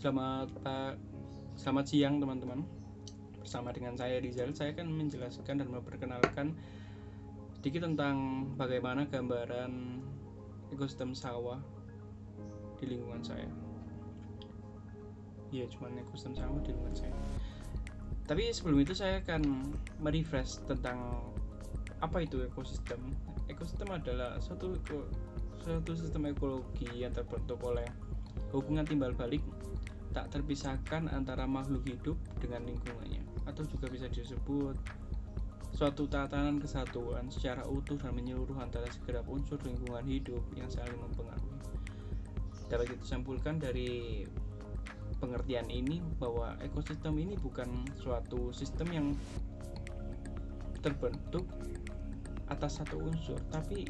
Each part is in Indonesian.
Selamat siang teman-teman. Bersama dengan saya Rizal, saya akan menjelaskan dan memperkenalkan sedikit tentang bagaimana gambaran ekosistem sawah di lingkungan saya. Ya, cuman ekosistem sawah di lingkungan saya. Tapi sebelum itu saya akan merefresh tentang apa itu ekosistem. Ekosistem adalah suatu sistem ekologi yang terbentuk oleh hubungan timbal balik tak terpisahkan antara makhluk hidup dengan lingkungannya, atau juga bisa disebut suatu tatanan kesatuan secara utuh dan menyeluruh antara segenap unsur lingkungan hidup yang saling mempengaruhi. Dapat kita simpulkan dari pengertian ini bahwa ekosistem ini bukan suatu sistem yang terbentuk atas satu unsur, tapi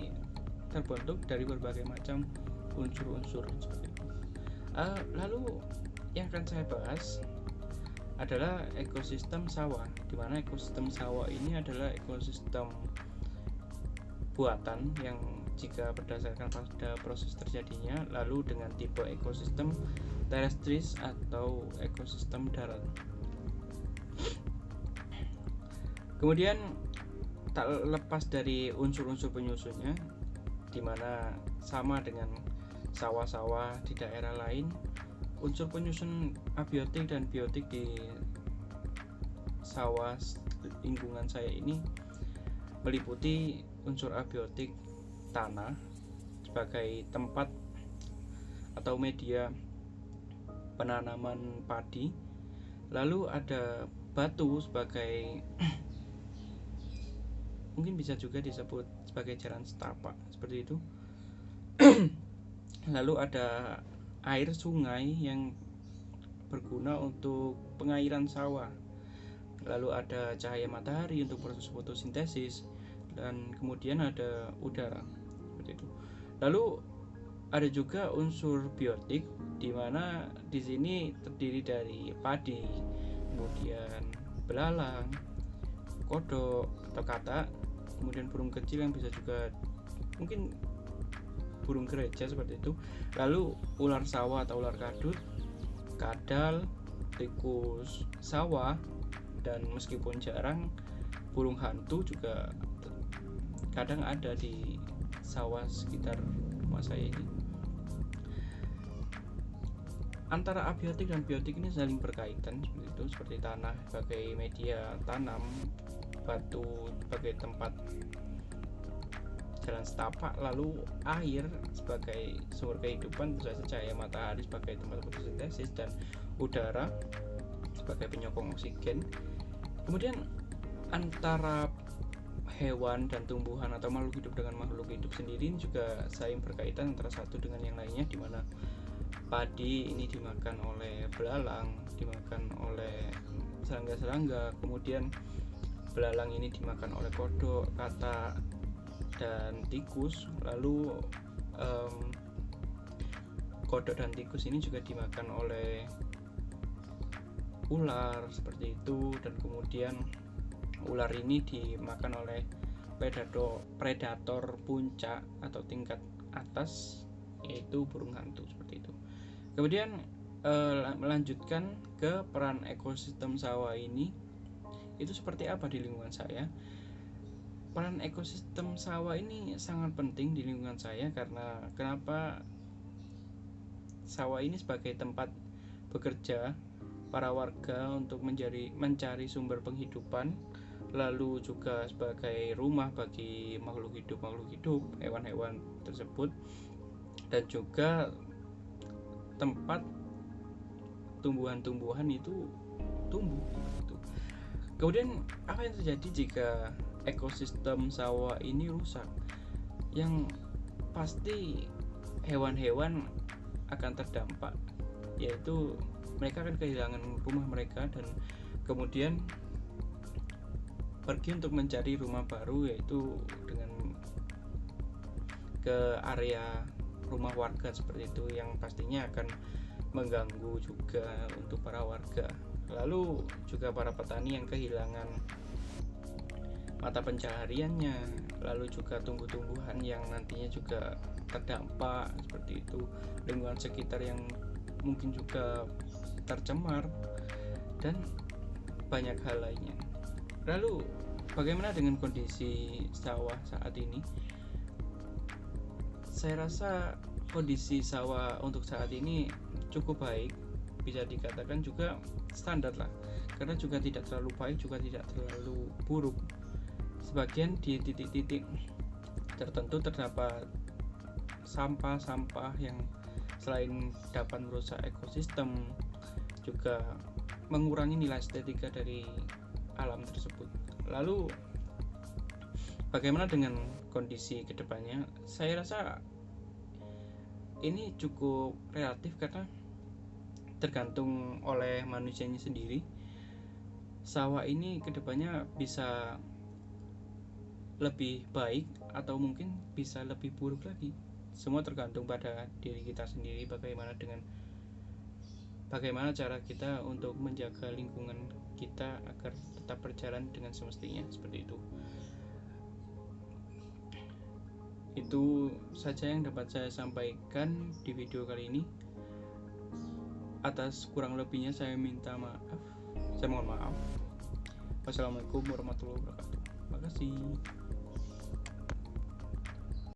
terbentuk dari berbagai macam unsur-unsur seperti itu. Lalu yang akan saya bahas adalah ekosistem sawah, di mana ekosistem sawah ini adalah ekosistem buatan yang jika berdasarkan pada proses terjadinya, lalu dengan tipe ekosistem terestris atau ekosistem darat. Kemudian tak lepas dari unsur-unsur penyusunnya, di mana sama dengan sawah-sawah di daerah lain, unsur penyusun abiotik dan biotik di sawah lingkungan saya ini meliputi unsur abiotik tanah sebagai tempat atau media penanaman padi, lalu ada batu sebagai mungkin bisa juga disebut sebagai jalan setapak seperti itu. Lalu ada air sungai yang berguna untuk pengairan sawah, lalu ada cahaya matahari untuk proses fotosintesis, dan kemudian ada udara seperti itu. Lalu ada juga unsur biotik, di mana di sini terdiri dari padi, kemudian belalang, kodok atau katak, kemudian burung kecil yang bisa juga mungkin burung gereja seperti itu, lalu ular sawah atau ular kadut, kadal, tikus sawah, dan meskipun jarang, burung hantu juga kadang ada di sawah sekitar rumah saya ini. Antara abiotik dan biotik ini saling berkaitan seperti itu, seperti tanah sebagai media tanam, batu sebagai tempat jalan setapak, lalu air sebagai sumber kehidupan, tentu saja cahaya matahari sebagai tempat fotosintesis, dan udara sebagai penyokong oksigen. Kemudian antara hewan dan tumbuhan atau makhluk hidup dengan makhluk hidup sendiri juga saling berkaitan antara satu dengan yang lainnya, di mana padi ini dimakan oleh belalang, dimakan oleh serangga-serangga, kemudian belalang ini dimakan oleh kodok, katak, dan tikus, lalu kodok dan tikus ini juga dimakan oleh ular seperti itu, dan kemudian ular ini dimakan oleh predator puncak atau tingkat atas, yaitu burung hantu seperti itu. Kemudian melanjutkan ke peran ekosistem sawah ini, itu seperti apa di lingkungan saya. Peran ekosistem sawah ini sangat penting di lingkungan saya, karena kenapa? Sawah ini sebagai tempat bekerja para warga untuk mencari sumber penghidupan, lalu juga sebagai rumah bagi makhluk hidup, hewan-hewan tersebut, dan juga tempat tumbuhan-tumbuhan itu tumbuh gitu. Kemudian apa yang terjadi jika ekosistem sawah ini rusak? Yang pasti hewan-hewan akan terdampak, yaitu mereka akan kehilangan rumah mereka dan kemudian pergi untuk mencari rumah baru, yaitu dengan ke area rumah warga seperti itu, yang pastinya akan mengganggu juga untuk para warga. Lalu juga para petani yang kehilangan mata pencahariannya, lalu juga tumbuh-tumbuhan yang nantinya juga terdampak seperti itu, lingkungan sekitar yang mungkin juga tercemar, dan banyak hal lainnya. Lalu bagaimana dengan kondisi sawah saat ini? Saya rasa kondisi sawah untuk saat ini cukup baik, bisa dikatakan juga standar lah, karena juga tidak terlalu baik juga tidak terlalu buruk. Sebagian di titik-titik tertentu terdapat sampah-sampah yang selain dapat merusak ekosistem juga mengurangi nilai estetika dari alam tersebut. Lalu bagaimana dengan kondisi kedepannya? Saya rasa ini cukup relatif karena tergantung oleh manusianya sendiri. Sawah ini kedepannya bisa lebih baik atau mungkin bisa lebih buruk lagi. Semua tergantung pada diri kita sendiri, bagaimana cara kita untuk menjaga lingkungan kita agar tetap berjalan dengan semestinya, seperti itu. Itu saja yang dapat saya sampaikan di video kali ini. Atas kurang lebihnya saya minta maaf. Saya mohon maaf. Wassalamualaikum warahmatullahi wabarakatuh. Terima kasih.